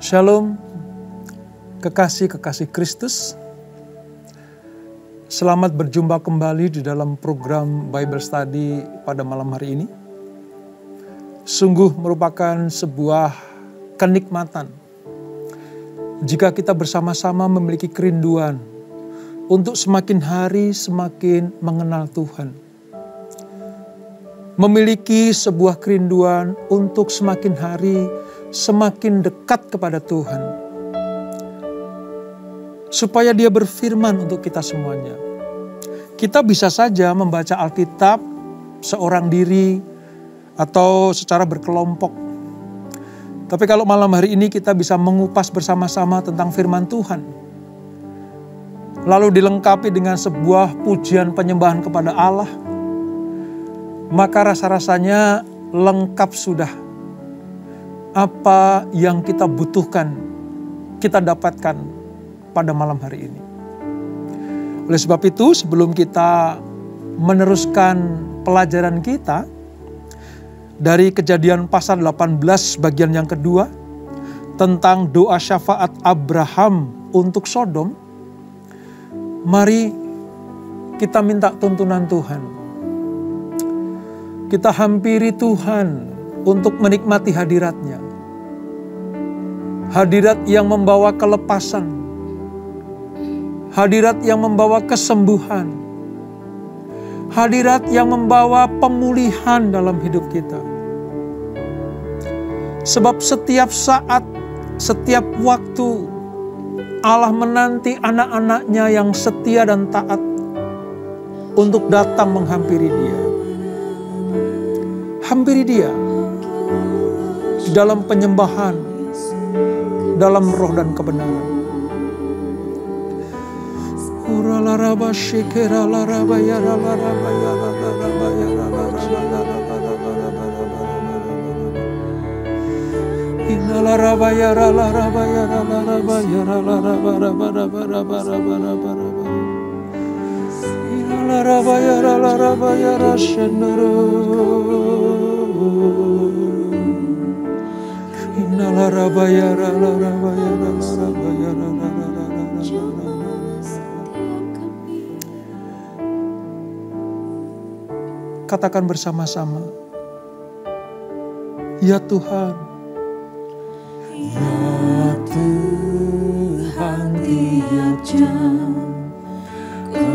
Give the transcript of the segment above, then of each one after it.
Shalom, kekasih-kekasih Kristus. Selamat berjumpa kembali di dalam program Bible Study pada malam hari ini. Sungguh merupakan sebuah kenikmatan jika kita bersama-sama memiliki kerinduan untuk semakin hari semakin mengenal Tuhan. Memiliki sebuah kerinduan untuk semakin hari semakin dekat kepada Tuhan. Supaya Dia berfirman untuk kita semuanya. Kita bisa saja membaca Alkitab seorang diri atau secara berkelompok. Tapi kalau malam hari ini kita bisa mengupas bersama-sama tentang firman Tuhan. Lalu dilengkapi dengan sebuah pujian penyembahan kepada Allah. Maka rasa-rasanya lengkap sudah. Apa yang kita butuhkan, kita dapatkan pada malam hari ini. Oleh sebab itu, sebelum kita meneruskan pelajaran kita dari Kejadian pasal 18 bagian yang kedua tentang doa syafaat Abraham untuk Sodom, mari kita minta tuntunan Tuhan. Kita hampiri Tuhan untuk menikmati hadirat-Nya. Hadirat yang membawa kelepasan. Hadirat yang membawa kesembuhan. Hadirat yang membawa pemulihan dalam hidup kita. Sebab setiap saat, setiap waktu, Allah menanti anak-anak-Nya yang setia dan taat untuk datang menghampiri Dia. Hampiri Dia di dalam penyembahan, dalam roh dan kebenaran. Katakan bersama-sama, ya Tuhan. Ya Tuhan, tiap jam ku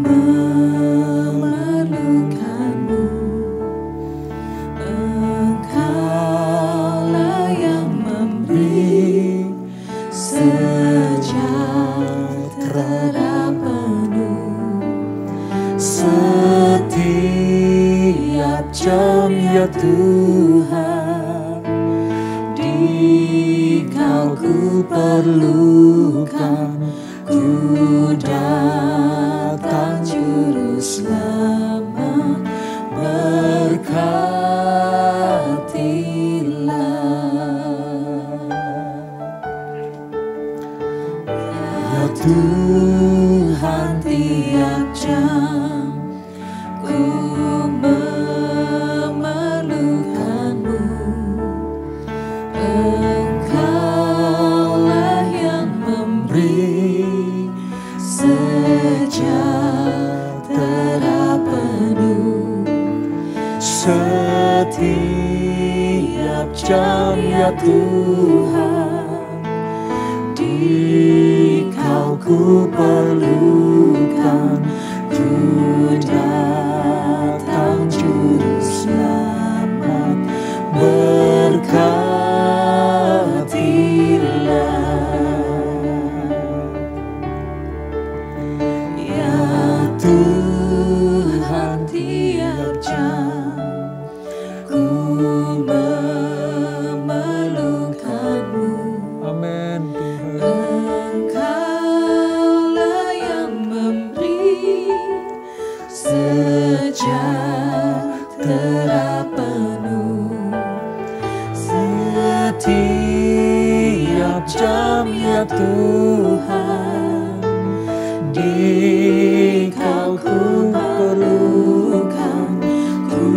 memerlukan-Mu. Engkaulah yang memberi sejahtera penuh. Setiap jam ya Tuhan, di Kau ku perlukan. Ku datang Juru Selamat, berkatilah. Ya Tuhan, tiap jam ku memerlukan-Mu. Engkaulah yang memberi sejahtera penuh. Setiap jam ya Tuhan, di Kau ku perlukan. Ku datang Juru Selamat, berkatilah. Ya Tuhan, tiap jam ku memerlukan-Mu. Amin Tuhan. Engkaulah yang memberi sejahtera penuh. Setiap jam ya Tuhan, di Kau ku perlukan. Ku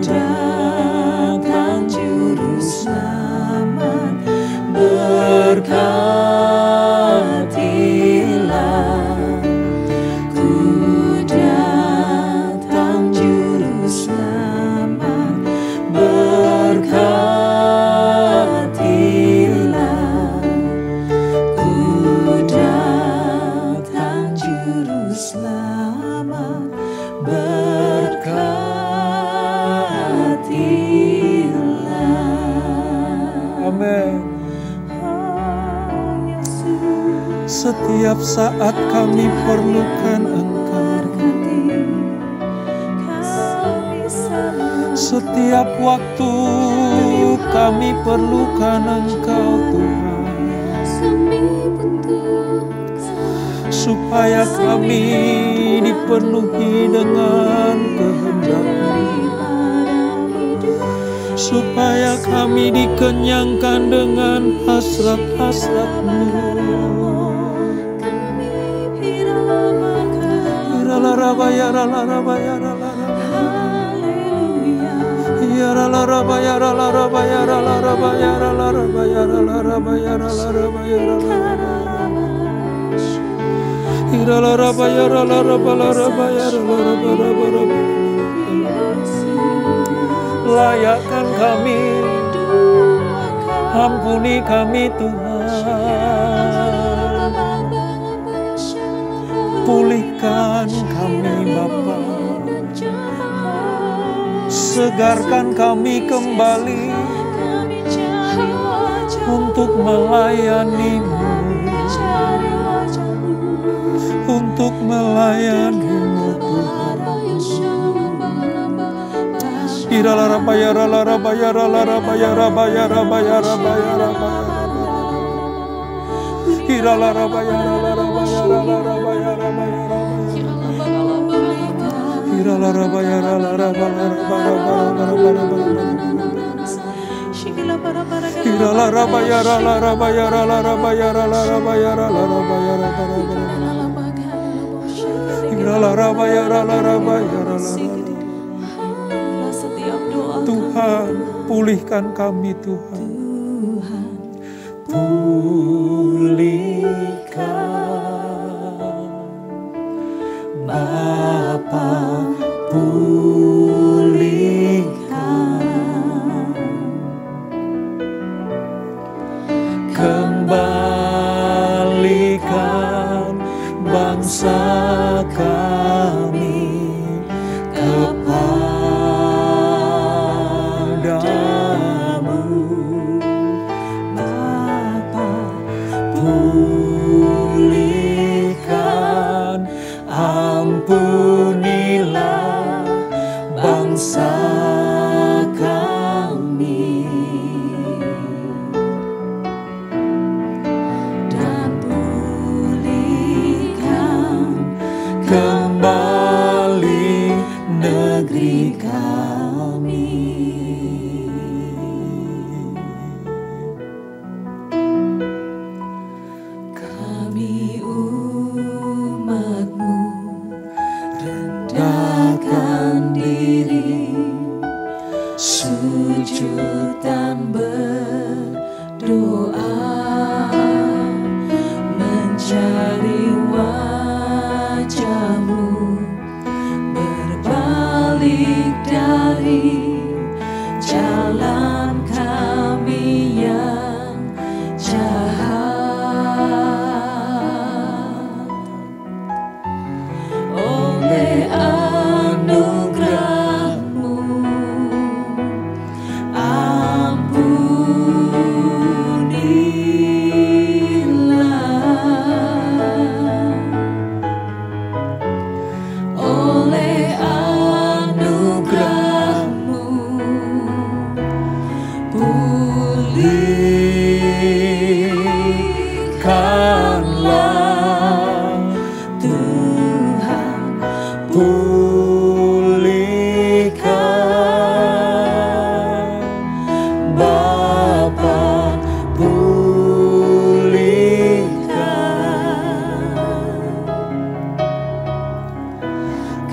datang Juru Selamat, Amin. Setiap saat kami perlukan Engkau. Setiap waktu kami perlukan Engkau Tuhan. Supaya kami dipenuhi dengan kehendak-Mu, supaya kami dikenyangkan dengan hasrat-hasrat-Mu. Layakkan kami, ampuni kami Tuhan. Pulihkan kami Bapa, segarkan kami kembali untuk melayani-Mu, untuk melayani-Mu Tuhan. Tuhan, pulihkan kami Tuhan. Pulihkan Bapa, pulihkan, kembalikan bangsa kami kepada-Mu. Bapa, pulihkan, ampunilah bangsa kami, dan pulihkan kembali negeri kami. Kami umat-Mu rendahkan diri, sujud dan berdoa, mencari wajah-Mu, berbalik dari jalan kami yang jahat. Oleh anugerah-Mu, ampunilah. Oleh anugerah-Mu, pulihkanlah Tuhan, pulihkan Bapa, pulihkan,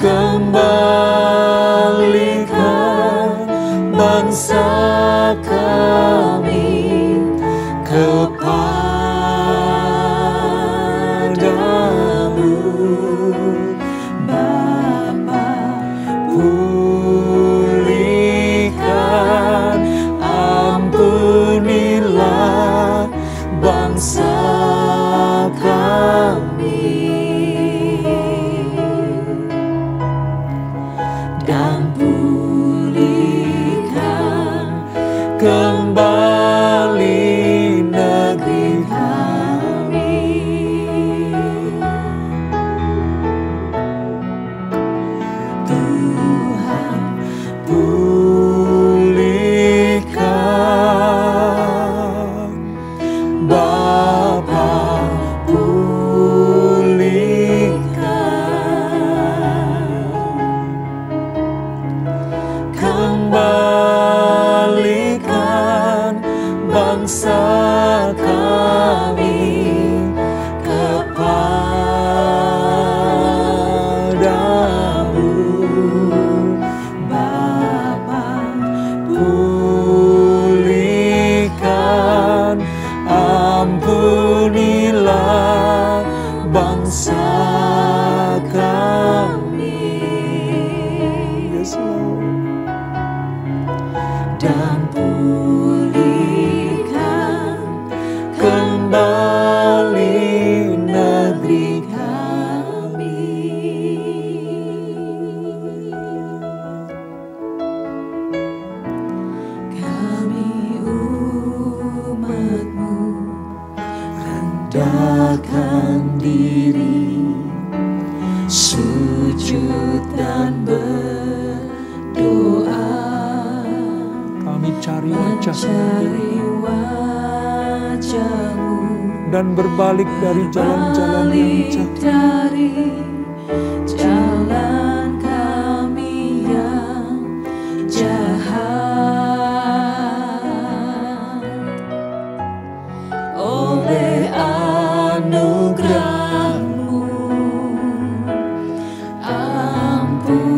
kembalikan bangsa kami bangsa kami kepadamu, Bapa. Pulihkan, ampunilah bangsa kami, Yes, Lord. dan pulihkan kembali negeri kami. Kami umat-Mu rendahkan diri, sujud dan berdoa, Kami cari wajah-Mu mencari wajah-Mu, dan berbalik dari jalan-jalan yang balik jahat. dari jalan kami yang jahat. Oleh anugerah-Mu, ampunilah.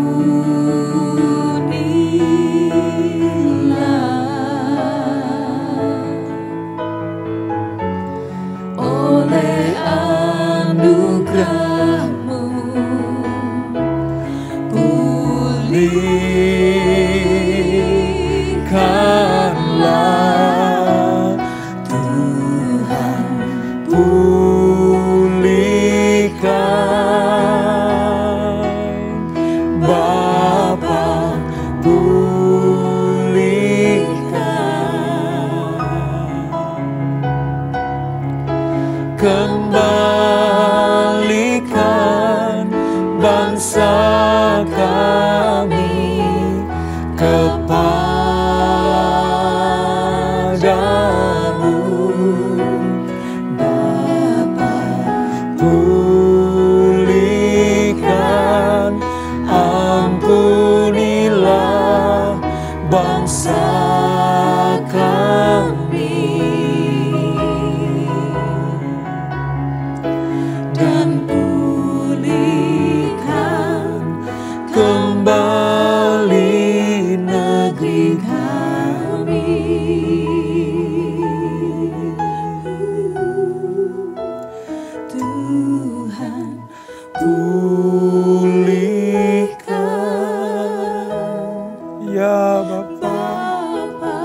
Oleh anugerah-Mu, pulihkanlah Tuhan, pulihkan Bapa, pulihkan, kembalikan bangsa kami kepadamu, Bapa. Pulihkan, ampunilah bangsa kami, dan pulihkan kembali negeri kami. Tuhan, pulihkan Ya Bapa, Bapa,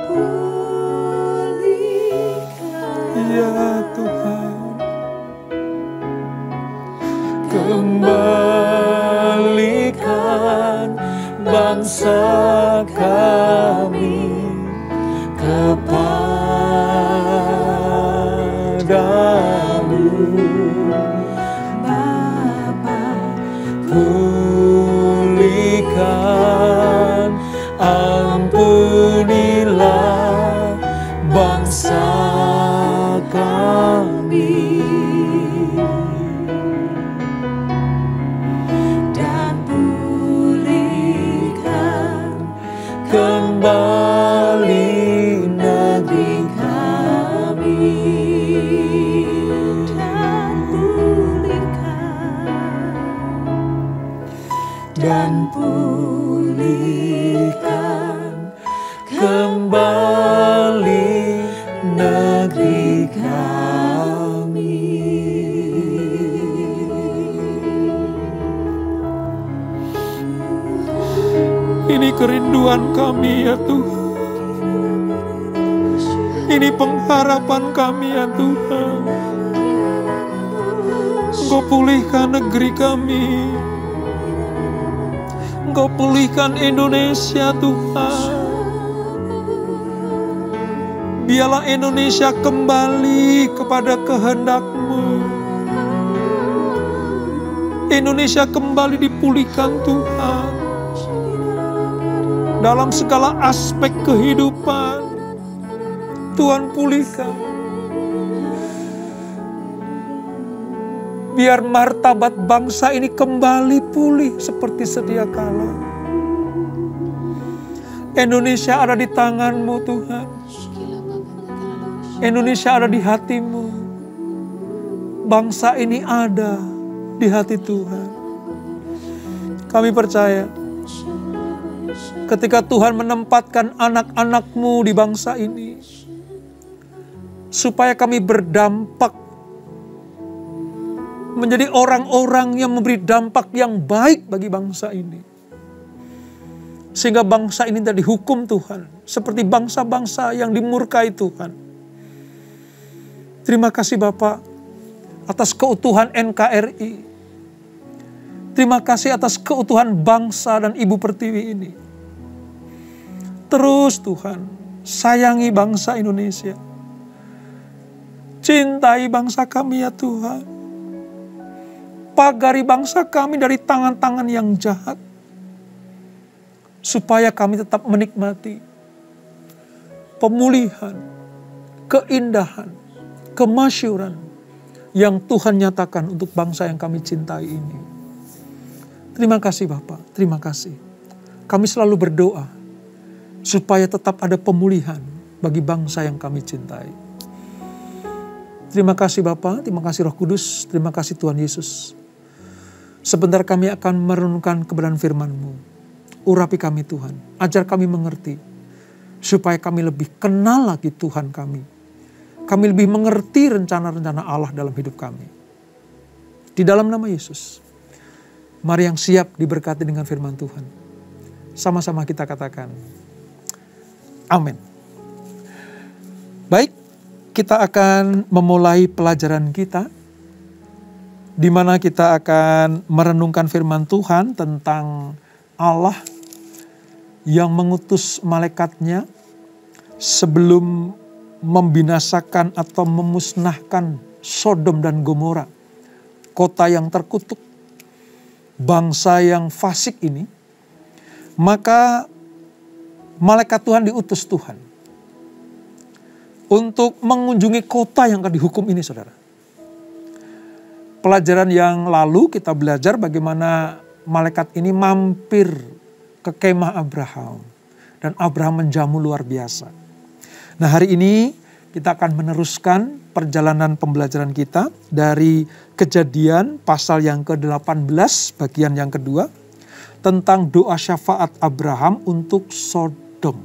pulihkan, ya Tuhan. kembalikan bangsa kami kepadamu, Bapa. Pulihkan, ampunilah bangsa kami, dan pulihkan kembali negeri kami, dan pulihkan kembali negeri kami. Ini kerinduan kami ya Tuhan. Ini pengharapan kami ya Tuhan. Engkau pulihkan negeri kami. Engkau pulihkan Indonesia Tuhan. Biarlah Indonesia kembali kepada kehendak-Mu. Indonesia kembali dipulihkan Tuhan. Dalam segala aspek kehidupan, Tuhan pulihkan. Biar martabat bangsa ini kembali pulih seperti sedia kala. Indonesia ada di tangan-Mu Tuhan. Indonesia ada di hatimu. Bangsa ini ada di hati Tuhan. Kami percaya ketika Tuhan menempatkan anak-anak-Mu di bangsa ini, supaya kami berdampak menjadi orang-orang yang memberi dampak yang baik bagi bangsa ini. Sehingga bangsa ini tidak dihukum Tuhan, seperti bangsa-bangsa yang dimurkai Tuhan. Terima kasih Bapak atas keutuhan NKRI. Terima kasih atas keutuhan bangsa dan Ibu Pertiwi ini. Terus Tuhan, sayangi bangsa Indonesia. Cintai bangsa kami ya Tuhan. Pagari bangsa kami dari tangan-tangan yang jahat. Supaya kami tetap menikmati pemulihan, keindahan, kemasyuran yang Tuhan nyatakan untuk bangsa yang kami cintai ini. Terima kasih Bapak, terima kasih. Kami selalu berdoa supaya tetap ada pemulihan bagi bangsa yang kami cintai. Terima kasih Bapak, terima kasih Roh Kudus, terima kasih Tuhan Yesus. Sebentar kami akan merenungkan kebenaran firman-Mu. Urapi kami Tuhan, ajar kami mengerti, supaya kami lebih kenal lagi Tuhan kami. Kami lebih mengerti rencana-rencana Allah dalam hidup kami. Di dalam nama Yesus, mari yang siap diberkati dengan firman Tuhan. Sama-sama kita katakan, amin. Baik, kita akan memulai pelajaran kita, di mana kita akan merenungkan firman Tuhan tentang Allah yang mengutus malaikatnya sebelum membinasakan atau memusnahkan Sodom dan Gomora, kota yang terkutuk, bangsa yang fasik ini. Maka malaikat Tuhan diutus Tuhan untuk mengunjungi kota yang akan dihukum ini, saudara. Pelajaran yang lalu kita belajar bagaimana malaikat ini mampir ke kemah Abraham. Dan Abraham menjamu luar biasa. Nah, hari ini kita akan meneruskan perjalanan pembelajaran kita dari Kejadian pasal yang ke-18 bagian yang kedua. Tentang doa syafaat Abraham untuk Sodom.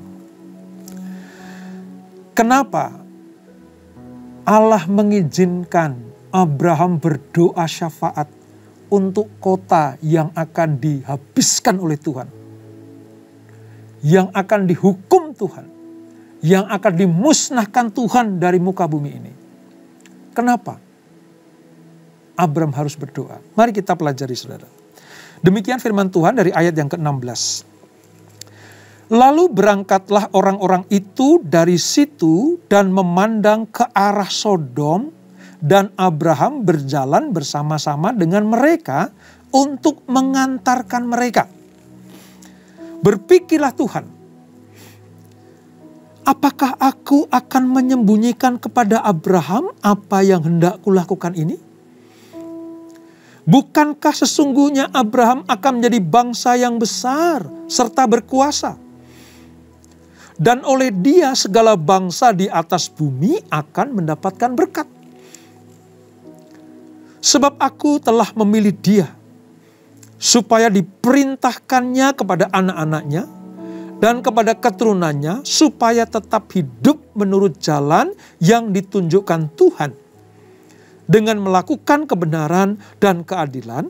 Kenapa Allah mengizinkan Abraham berdoa syafaat untuk kota yang akan dihabiskan oleh Tuhan, yang akan dihukum Tuhan, yang akan dimusnahkan Tuhan dari muka bumi ini? Kenapa Abraham harus berdoa? Mari kita pelajari, saudara. Demikian firman Tuhan dari ayat yang ke-16. Lalu berangkatlah orang-orang itu dari situ dan memandang ke arah Sodom, dan Abraham berjalan bersama-sama dengan mereka untuk mengantarkan mereka. Berpikirlah Tuhan, apakah aku akan menyembunyikan kepada Abraham apa yang hendak kulakukan ini? Bukankah sesungguhnya Abraham akan menjadi bangsa yang besar serta berkuasa? Dan oleh dia segala bangsa di atas bumi akan mendapatkan berkat. Sebab aku telah memilih dia, supaya diperintahkannya kepada anak-anaknya dan kepada keturunannya, supaya tetap hidup menurut jalan yang ditunjukkan Tuhan, dengan melakukan kebenaran dan keadilan,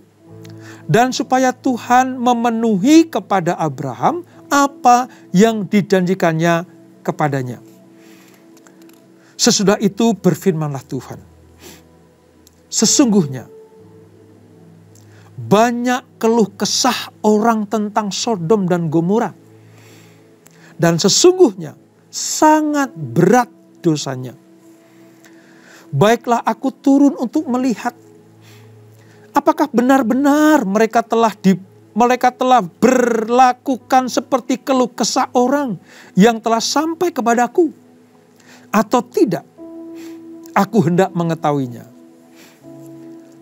dan supaya Tuhan memenuhi kepada Abraham apa yang dijanjikannya kepadanya. Sesudah itu berfirmanlah Tuhan, sesungguhnya banyak keluh kesah orang tentang Sodom dan Gomora, dan sesungguhnya sangat berat dosanya. Baiklah aku turun untuk melihat apakah benar-benar mereka telah berlakukan seperti keluh kesah orang yang telah sampai kepadaku, atau tidak. Aku hendak mengetahuinya.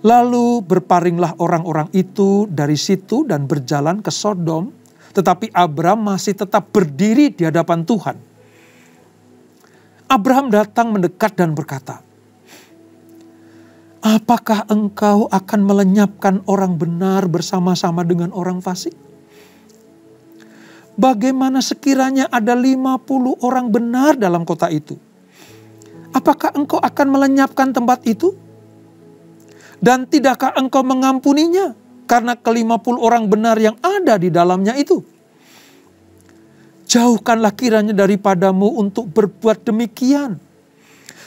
Lalu berparinglah orang-orang itu dari situ dan berjalan ke Sodom, tetapi Abraham masih tetap berdiri di hadapan Tuhan. Abraham datang mendekat dan berkata, apakah engkau akan melenyapkan orang benar bersama-sama dengan orang fasik? Bagaimana sekiranya ada 50 orang benar dalam kota itu? Apakah engkau akan melenyapkan tempat itu? Dan tidakkah engkau mengampuninya karena ke-50 orang benar yang ada di dalamnya itu? Jauhkanlah kiranya daripadamu untuk berbuat demikian,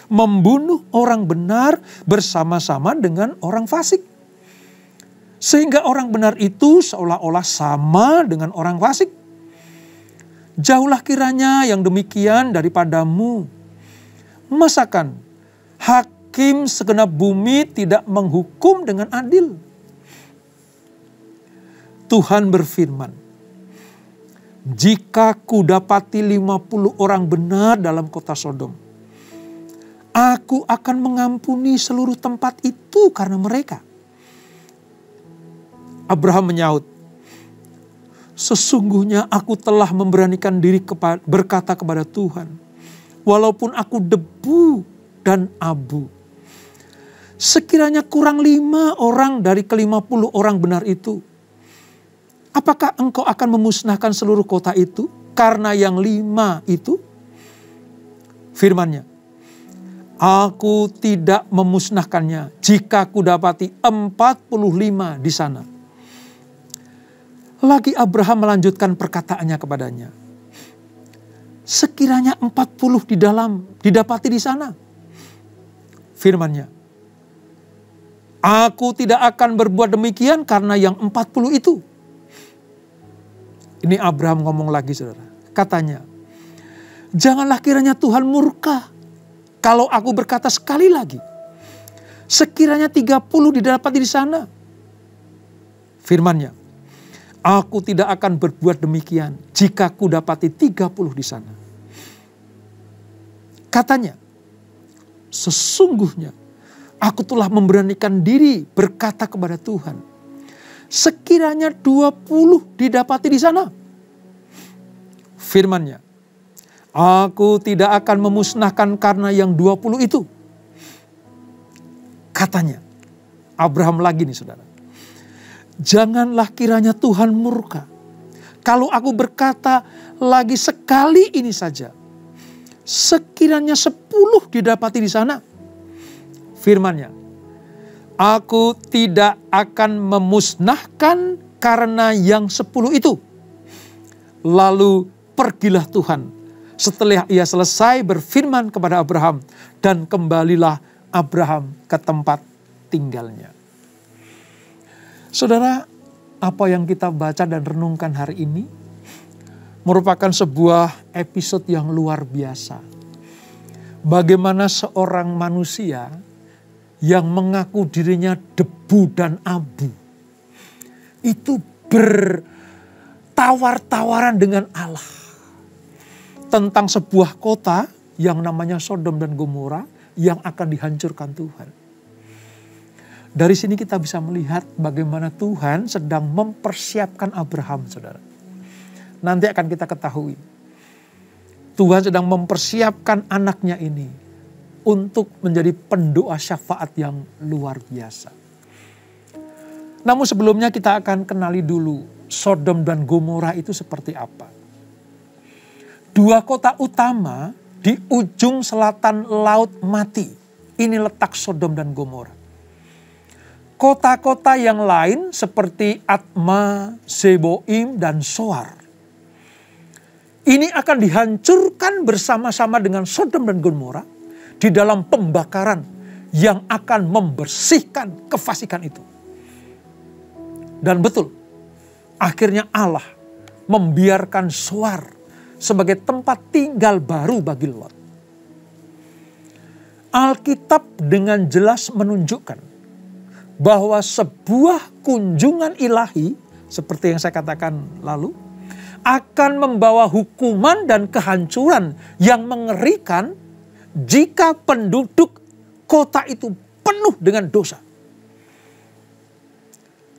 membunuh orang benar bersama-sama dengan orang fasik. Sehingga orang benar itu seolah-olah sama dengan orang fasik. Jauhlah kiranya yang demikian daripadamu. Masakan hakim segenap bumi tidak menghukum dengan adil? Tuhan berfirman, jika kudapati 50 orang benar dalam kota Sodom, aku akan mengampuni seluruh tempat itu karena mereka. Abraham menyaut, sesungguhnya aku telah memberanikan diri berkata kepada Tuhan, walaupun aku debu dan abu. Sekiranya kurang 5 orang dari ke-50 orang benar itu, apakah engkau akan memusnahkan seluruh kota itu karena yang 5 itu? Firman-Nya, aku tidak memusnahkannya jika kudapati 45 di sana. Lagi Abraham melanjutkan perkataannya kepadanya, sekiranya 40 didapati di sana. Firman-Nya, aku tidak akan berbuat demikian karena yang 40 itu. Ini Abraham ngomong lagi, saudara. Katanya, janganlah kiranya Tuhan murka kalau aku berkata sekali lagi, sekiranya 30 didapati di sana. Firman-Nya, aku tidak akan berbuat demikian jika kudapati 30 di sana. Katanya, sesungguhnya aku telah memberanikan diri berkata kepada Tuhan, sekiranya 20 didapati di sana. Firman-Nya, aku tidak akan memusnahkan karena yang 20 itu. Katanya, Abraham lagi nih, saudara. Janganlah kiranya Tuhan murka kalau aku berkata lagi sekali ini saja, sekiranya 10 didapati di sana. Firman-Nya, aku tidak akan memusnahkan karena yang 10 itu. Lalu pergilah Tuhan setelah ia selesai berfirman kepada Abraham, dan kembalilah Abraham ke tempat tinggalnya. Saudara, apa yang kita baca dan renungkan hari ini merupakan sebuah episode yang luar biasa. Bagaimana seorang manusia yang mengaku dirinya debu dan abu itu bertawar-tawaran dengan Allah tentang sebuah kota yang namanya Sodom dan Gomora yang akan dihancurkan Tuhan. Dari sini kita bisa melihat bagaimana Tuhan sedang mempersiapkan Abraham, saudara. Nanti akan kita ketahui. Tuhan sedang mempersiapkan anaknya ini untuk menjadi pendoa syafaat yang luar biasa. Namun sebelumnya kita akan kenali dulu Sodom dan Gomora itu seperti apa. 2 kota utama di ujung selatan Laut Mati. Ini letak Sodom dan Gomora. Kota-kota yang lain seperti Atma, Zeboim, dan Soar, ini akan dihancurkan bersama-sama dengan Sodom dan Gomora di dalam pembakaran yang akan membersihkan kefasikan itu. Dan betul, akhirnya Allah membiarkan Soar sebagai tempat tinggal baru bagi Lot. Alkitab dengan jelas menunjukkan bahwa sebuah kunjungan ilahi, seperti yang saya katakan lalu, akan membawa hukuman dan kehancuran yang mengerikan jika penduduk kota itu penuh dengan dosa.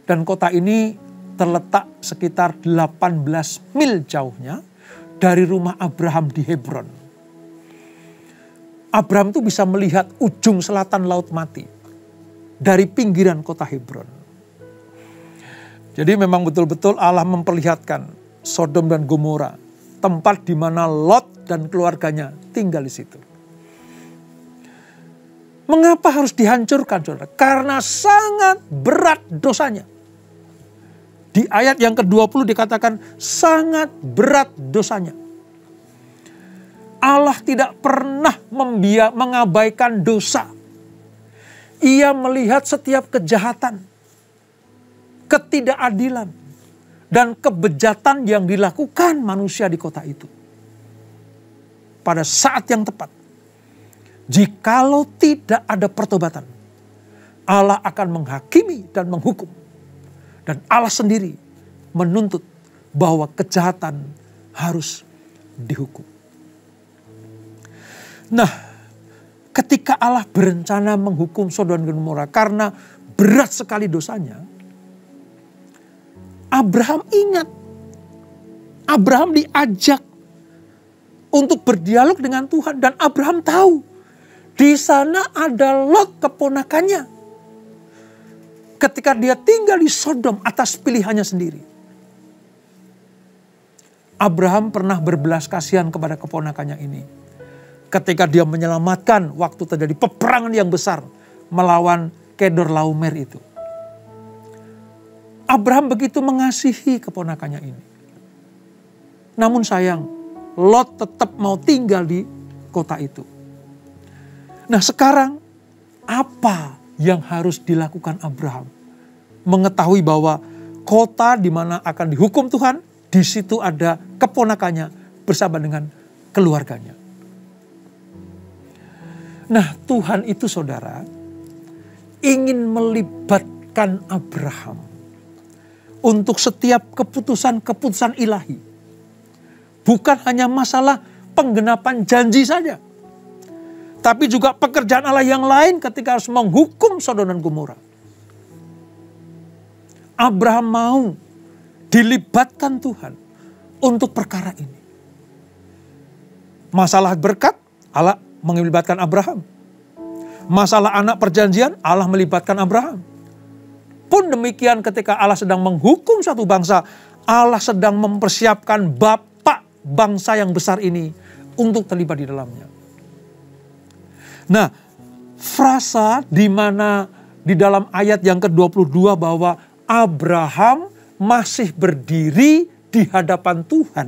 Dan kota ini terletak sekitar 18 mil jauhnya dari rumah Abraham di Hebron. Abraham itu bisa melihat ujung selatan Laut Mati dari pinggiran kota Hebron. Jadi memang betul-betul Allah memperlihatkan Sodom dan Gomora, tempat di mana Lot dan keluarganya tinggal di situ. Mengapa harus dihancurkan, saudara? Karena sangat berat dosanya. Di ayat yang ke-20 dikatakan sangat berat dosanya. Allah tidak pernah mengabaikan dosa. Ia melihat setiap kejahatan, ketidakadilan, dan kebejatan yang dilakukan manusia di kota itu. Pada saat yang tepat, jikalau tidak ada pertobatan, Allah akan menghakimi dan menghukum. Dan Allah sendiri menuntut bahwa kejahatan harus dihukum. Nah, ketika Allah berencana menghukum Sodom dan Gomora karena berat sekali dosanya, Abraham ingat. Abraham diajak untuk berdialog dengan Tuhan. Dan Abraham tahu di sana ada Lot keponakannya. Ketika dia tinggal di Sodom atas pilihannya sendiri. Abraham pernah berbelas kasihan kepada keponakannya ini. Ketika dia menyelamatkan waktu terjadi peperangan yang besar melawan Kedorlaomer itu. Abraham begitu mengasihi keponakannya ini. Namun sayang, Lot tetap mau tinggal di kota itu. Nah sekarang, apa yang harus dilakukan Abraham? Mengetahui bahwa kota di mana akan dihukum Tuhan, di situ ada keponakannya bersama dengan keluarganya. Nah Tuhan itu saudara, ingin melibatkan Abraham untuk setiap keputusan-keputusan ilahi. Bukan hanya masalah penggenapan janji saja. Tapi juga pekerjaan Allah yang lain ketika harus menghukum Sodom dan Gomora. Abraham mau dilibatkan Tuhan untuk perkara ini. Masalah berkat, Allah melibatkan Abraham. Masalah anak perjanjian, Allah melibatkan Abraham. Pun demikian ketika Allah sedang menghukum satu bangsa, Allah sedang mempersiapkan bapak bangsa yang besar ini untuk terlibat di dalamnya. Nah, frasa di mana di dalam ayat yang ke-22 bahwa Abraham masih berdiri di hadapan Tuhan.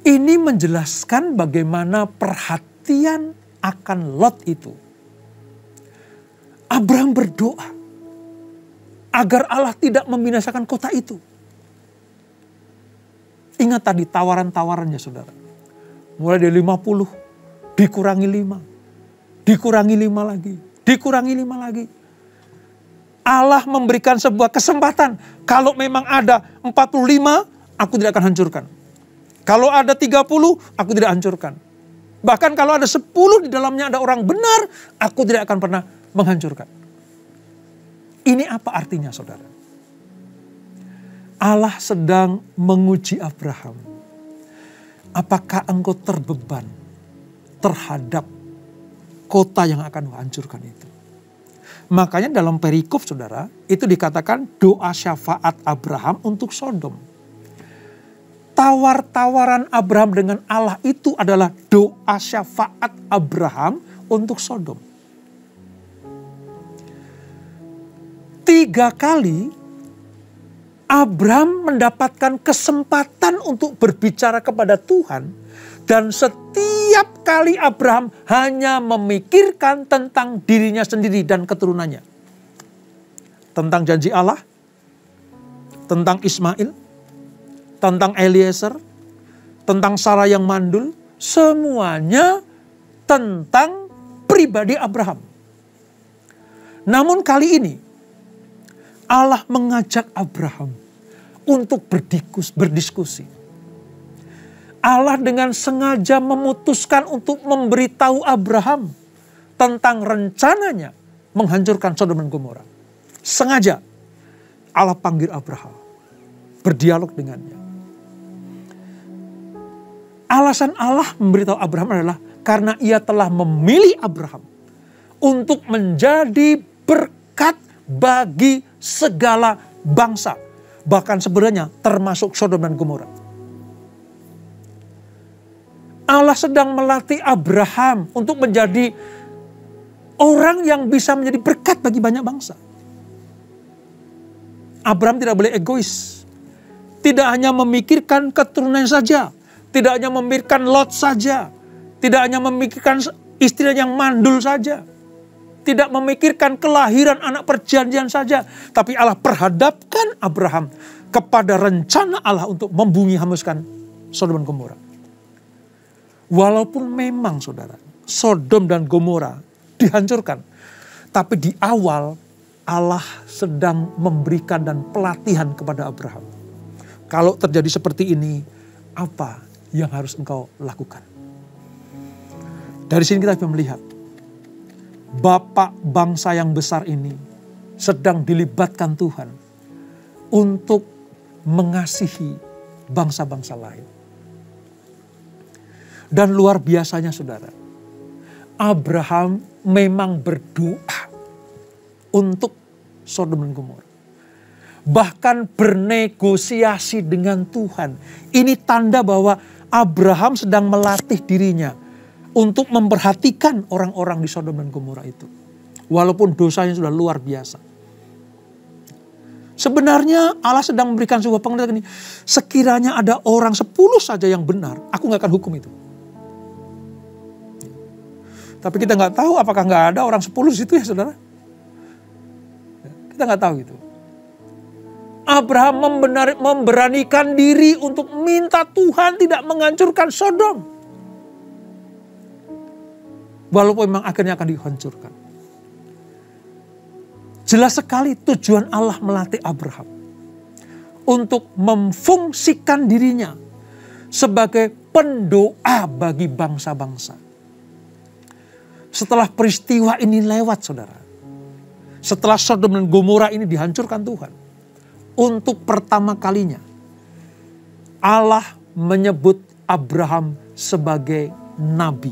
Ini menjelaskan bagaimana perhatian akan Lot itu. Abraham berdoa agar Allah tidak membinasakan kota itu. Ingat tadi tawaran-tawarannya saudara. Mulai dari 50. Dikurangi 5. Dikurangi 5 lagi. Dikurangi 5 lagi. Allah memberikan sebuah kesempatan. Kalau memang ada 45, aku tidak akan hancurkan. Kalau ada 30, aku tidak hancurkan. Bahkan kalau ada 10 di dalamnya ada orang benar, aku tidak akan pernah menghancurkan. Ini apa artinya saudara? Allah sedang menguji Abraham. Apakah engkau terbeban terhadap kota yang akan dihancurkan itu? Makanya dalam perikop saudara, itu dikatakan doa syafaat Abraham untuk Sodom. Tawar-tawaran Abraham dengan Allah itu adalah doa syafaat Abraham untuk Sodom. 3 kali Abraham mendapatkan kesempatan untuk berbicara kepada Tuhan. Dan setiap kali Abraham hanya memikirkan tentang dirinya sendiri dan keturunannya. Tentang janji Allah, tentang Ismail, tentang Eliezer, tentang Sarah yang mandul. Semuanya tentang pribadi Abraham. Namun kali ini Allah mengajak Abraham untuk berdiskusi. Allah dengan sengaja memutuskan untuk memberitahu Abraham tentang rencananya menghancurkan Sodom dan Gomora. Sengaja Allah panggil Abraham, berdialog dengannya. Alasan Allah memberitahu Abraham adalah karena ia telah memilih Abraham untuk menjadi berkat bagi segala bangsa. Bahkan sebenarnya termasuk Sodom dan Gomora. Allah sedang melatih Abraham untuk menjadi orang yang bisa menjadi berkat bagi banyak bangsa. Abraham tidak boleh egois. Tidak hanya memikirkan keturunan saja. Tidak hanya memikirkan Lot saja. Tidak hanya memikirkan istri yang mandul saja. Tidak memikirkan kelahiran anak perjanjian saja. Tapi Allah perhadapkan Abraham kepada rencana Allah untuk membumi hanguskan Sodom dan Gomora. Walaupun memang saudara, Sodom dan Gomora dihancurkan. Tapi di awal Allah sedang memberikan dan pelatihan kepada Abraham. Kalau terjadi seperti ini, apa yang harus engkau lakukan? Dari sini kita bisa melihat Bapak bangsa yang besar ini sedang dilibatkan Tuhan untuk mengasihi bangsa-bangsa lain. Dan luar biasanya saudara, Abraham memang berdoa untuk Sodom dan Gomora. Bahkan bernegosiasi dengan Tuhan. Ini tanda bahwa Abraham sedang melatih dirinya untuk memperhatikan orang-orang di Sodom dan Gomora itu. Walaupun dosanya sudah luar biasa. Sebenarnya Allah sedang memberikan sebuah pengertian ini. Sekiranya ada orang 10 saja yang benar, aku gak akan hukum itu. Tapi kita gak tahu apakah gak ada orang 10 di situ ya saudara. Kita gak tahu itu. Abraham memberanikan diri untuk minta Tuhan tidak menghancurkan Sodom. Walaupun memang akhirnya akan dihancurkan. Jelas sekali tujuan Allah melatih Abraham untuk memfungsikan dirinya sebagai pendoa bagi bangsa-bangsa. Setelah peristiwa ini lewat saudara. Setelah Sodom dan Gomora ini dihancurkan Tuhan. Untuk pertama kalinya Allah menyebut Abraham sebagai nabi.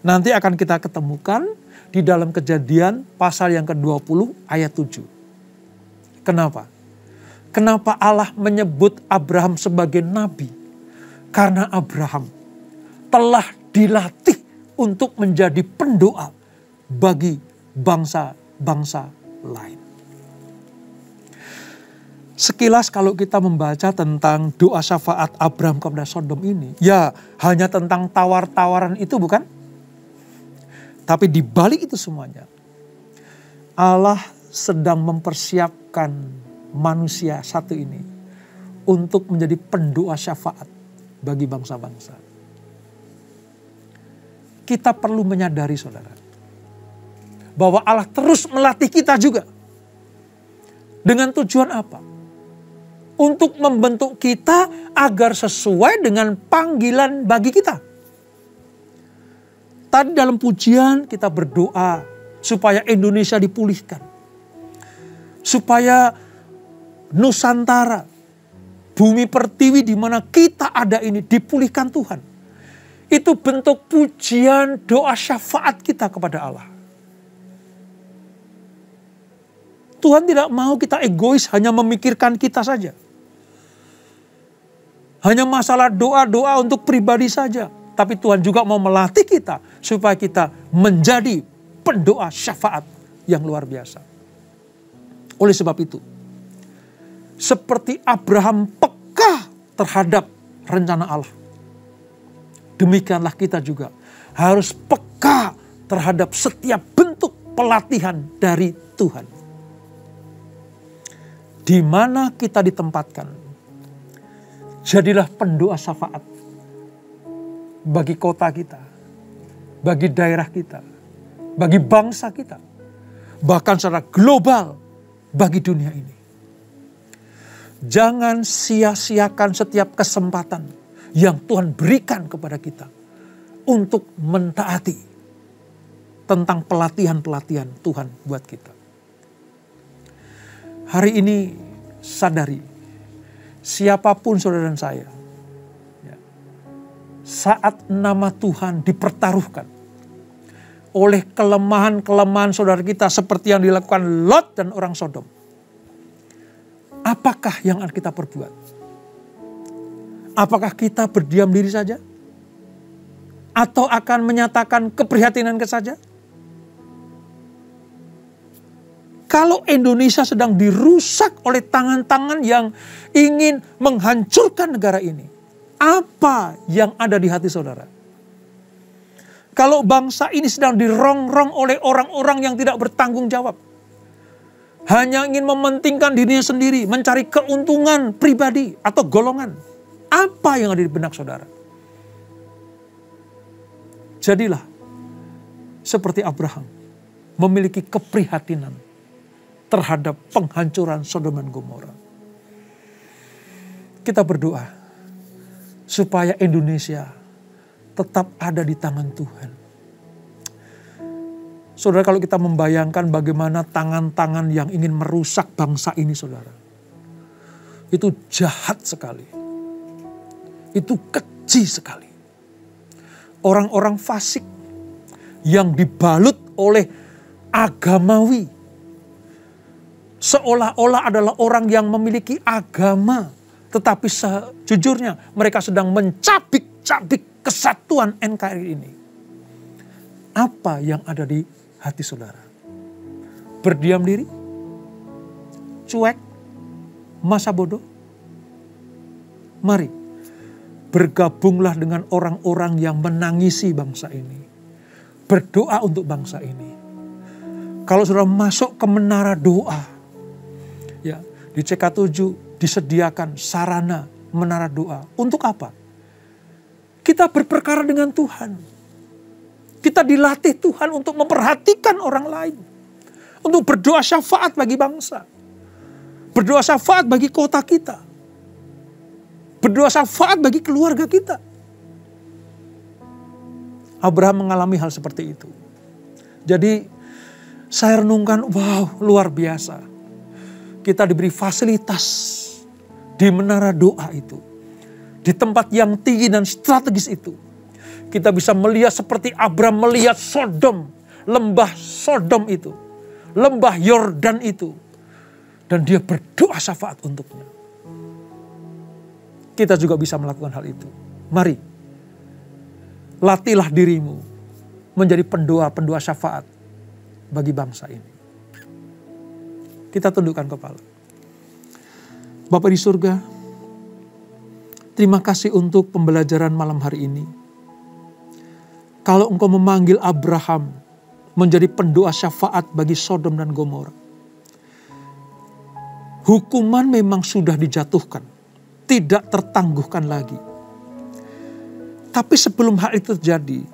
Nanti akan kita ketemukan di dalam Kejadian pasal yang ke-20 ayat 7. Kenapa? Kenapa Allah menyebut Abraham sebagai nabi? Karena Abraham telah dilatih untuk menjadi pendoa bagi bangsa-bangsa lain. Sekilas kalau kita membaca tentang doa syafaat Abraham kepada Sodom ini, ya hanya tentang tawar-tawaran itu bukan? Tapi di balik itu semuanya, Allah sedang mempersiapkan manusia satu ini untuk menjadi pendoa syafaat bagi bangsa-bangsa. Kita perlu menyadari saudara, bahwa Allah terus melatih kita juga. Dengan tujuan apa? Untuk membentuk kita agar sesuai dengan panggilan bagi kita. Tadi dalam pujian kita berdoa supaya Indonesia dipulihkan. Supaya Nusantara, bumi pertiwi di mana kita ada ini dipulihkan Tuhan. Itu bentuk pujian doa syafaat kita kepada Allah. Tuhan tidak mau kita egois hanya memikirkan kita saja. Hanya masalah doa-doa untuk pribadi saja. Tapi Tuhan juga mau melatih kita supaya kita menjadi pendoa syafaat yang luar biasa. Oleh sebab itu, seperti Abraham peka terhadap rencana Allah, demikianlah kita juga harus peka terhadap setiap bentuk pelatihan dari Tuhan. Di mana kita ditempatkan, jadilah pendoa syafaat bagi kota kita, bagi daerah kita, bagi bangsa kita, bahkan secara global bagi dunia ini. Jangan sia-siakan setiap kesempatan yang Tuhan berikan kepada kita untuk mentaati tentang pelatihan-pelatihan Tuhan buat kita. Hari ini sadari, siapapun saudara dan saya, saat nama Tuhan dipertaruhkan oleh kelemahan-kelemahan saudara kita seperti yang dilakukan Lot dan orang Sodom. Apakah yang akan kita perbuat? Apakah kita berdiam diri saja? Atau akan menyatakan keprihatinan saja? Kalau Indonesia sedang dirusak oleh tangan-tangan yang ingin menghancurkan negara ini, apa yang ada di hati saudara? Kalau bangsa ini sedang dirongrong oleh orang-orang yang tidak bertanggung jawab, hanya ingin mementingkan dirinya sendiri, mencari keuntungan pribadi atau golongan, apa yang ada di benak saudara? Jadilah seperti Abraham, memiliki keprihatinan terhadap penghancuran Sodom dan Gomora. Kita berdoa supaya Indonesia tetap ada di tangan Tuhan. Saudara, kalau kita membayangkan bagaimana tangan-tangan yang ingin merusak bangsa ini, saudara, itu jahat sekali. Itu keji sekali. Orang-orang fasik yang dibalut oleh agamawi, seolah-olah adalah orang yang memiliki agama, tetapi sejujurnya mereka sedang mencabik-cabik kesatuan NKRI ini. Apa yang ada di hati saudara? Berdiam diri? Cuek? Masa bodoh? Mari bergabunglah dengan orang-orang yang menangisi bangsa ini. Berdoa untuk bangsa ini. Kalau saudara masuk ke menara doa, ya, di CK7 disediakan sarana menara doa. Untuk apa? Kita berperkara dengan Tuhan. Kita dilatih Tuhan untuk memperhatikan orang lain. Untuk berdoa syafaat bagi bangsa. Berdoa syafaat bagi kota kita. Berdoa syafaat bagi keluarga kita. Abraham mengalami hal seperti itu. Jadi saya renungkan, wow, luar biasa. Kita diberi fasilitas di menara doa itu. Di tempat yang tinggi dan strategis itu. Kita bisa melihat seperti Abraham melihat Sodom. Lembah Sodom itu. Lembah Yordan itu. Dan dia berdoa syafaat untuknya. Kita juga bisa melakukan hal itu. Mari. Latihlah dirimu menjadi pendoa-pendoa syafaat bagi bangsa ini. Kita tundukkan kepala. Bapa di surga, terima kasih untuk pembelajaran malam hari ini. Kalau Engkau memanggil Abraham menjadi pendoa syafaat bagi Sodom dan Gomora, hukuman memang sudah dijatuhkan, tidak tertangguhkan lagi. Tapi sebelum hal itu terjadi,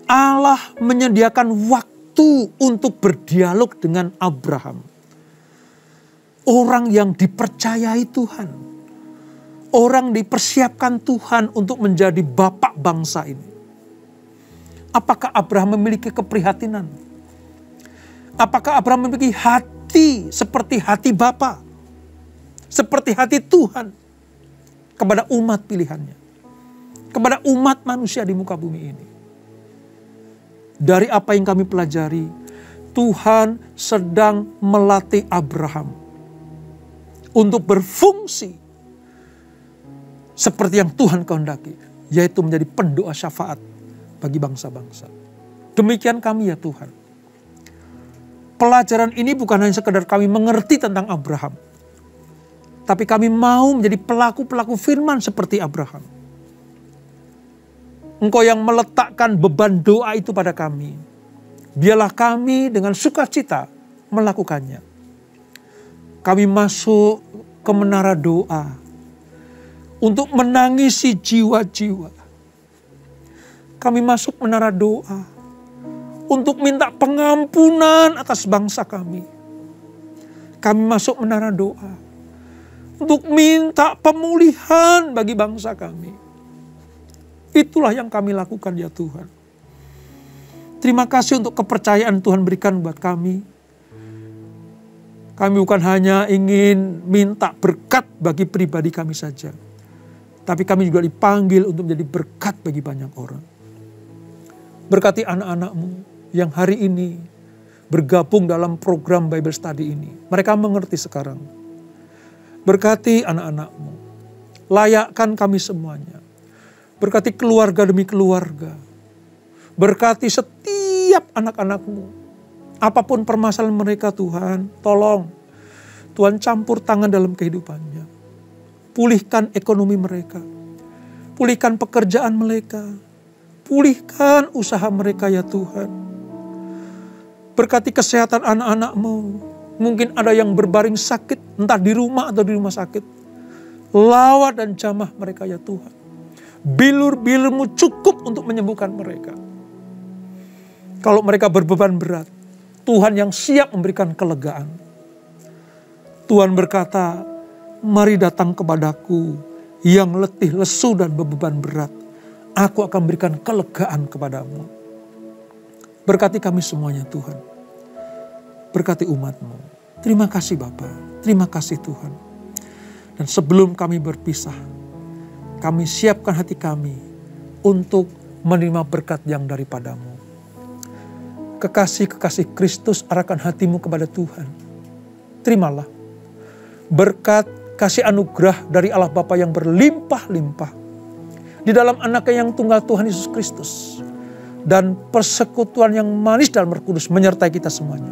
Allah menyediakan waktu untuk berdialog dengan Abraham. Orang yang dipercayai Tuhan. Orang dipersiapkan Tuhan untuk menjadi bapak bangsa ini. Apakah Abraham memiliki keprihatinan? Apakah Abraham memiliki hati seperti hati Bapa? Seperti hati Tuhan kepada umat pilihannya. Kepada umat manusia di muka bumi ini. Dari apa yang kami pelajari, Tuhan sedang melatih Abraham untuk berfungsi seperti yang Tuhan kehendaki, yaitu menjadi pendoa syafaat bagi bangsa-bangsa. Demikian kami ya Tuhan. Pelajaran ini bukan hanya sekedar kami mengerti tentang Abraham, tapi kami mau menjadi pelaku-pelaku firman seperti Abraham. Engkau yang meletakkan beban doa itu pada kami. Biarlah kami dengan sukacita melakukannya. Kami masuk ke menara doa untuk menangisi jiwa-jiwa. Kami masuk menara doa untuk minta pengampunan atas bangsa kami. Kami masuk menara doa untuk minta pemulihan bagi bangsa kami. Itulah yang kami lakukan ya Tuhan. Terima kasih untuk kepercayaan Tuhan berikan buat kami. Kami bukan hanya ingin minta berkat bagi pribadi kami saja. Tapi kami juga dipanggil untuk menjadi berkat bagi banyak orang. Berkati anak-anak-Mu yang hari ini bergabung dalam program Bible Study ini. Mereka mengerti sekarang. Berkati anak-anak-Mu. Layakkan kami semuanya. Berkati keluarga demi keluarga. Berkati setiap anak-anak-Mu. Apapun permasalahan mereka Tuhan, tolong. Tuhan campur tangan dalam kehidupannya. Pulihkan ekonomi mereka. Pulihkan pekerjaan mereka. Pulihkan usaha mereka ya Tuhan. Berkati kesehatan anak-anak-Mu. Mungkin ada yang berbaring sakit, entah di rumah atau di rumah sakit. Lawat dan jamah mereka ya Tuhan. Bilur-bilur-Mu cukup untuk menyembuhkan mereka. Kalau mereka berbeban berat, Tuhan yang siap memberikan kelegaan. Tuhan berkata, mari datang kepadaku yang letih, lesu dan beban berat. Aku akan berikan kelegaan kepadamu. Berkati kami semuanya Tuhan. Berkati umat-Mu. Terima kasih Bapa. Terima kasih Tuhan. Dan sebelum kami berpisah, kami siapkan hati kami untuk menerima berkat yang daripadamu. Kekasih-kekasih Kristus, arahkan hatimu kepada Tuhan. Terimalah berkat kasih anugerah dari Allah Bapa yang berlimpah-limpah di dalam Anaknya yang tunggal Tuhan Yesus Kristus, dan persekutuan yang manis dalam Roh Kudus menyertai kita semuanya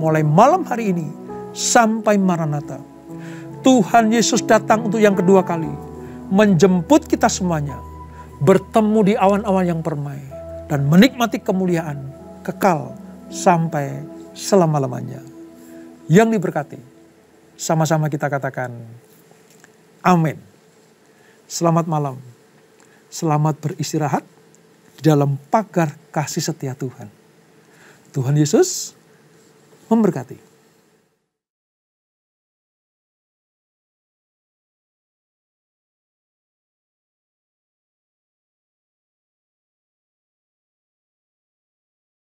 mulai malam hari ini sampai Maranatha. Tuhan Yesus datang untuk yang kedua kali, menjemput kita semuanya bertemu di awan-awan yang permai dan menikmati kemuliaan kekal sampai selama-lamanya. Yang diberkati, sama-sama kita katakan amin. Selamat malam. Selamat beristirahat di dalam pagar kasih setia Tuhan. Tuhan Yesus memberkati.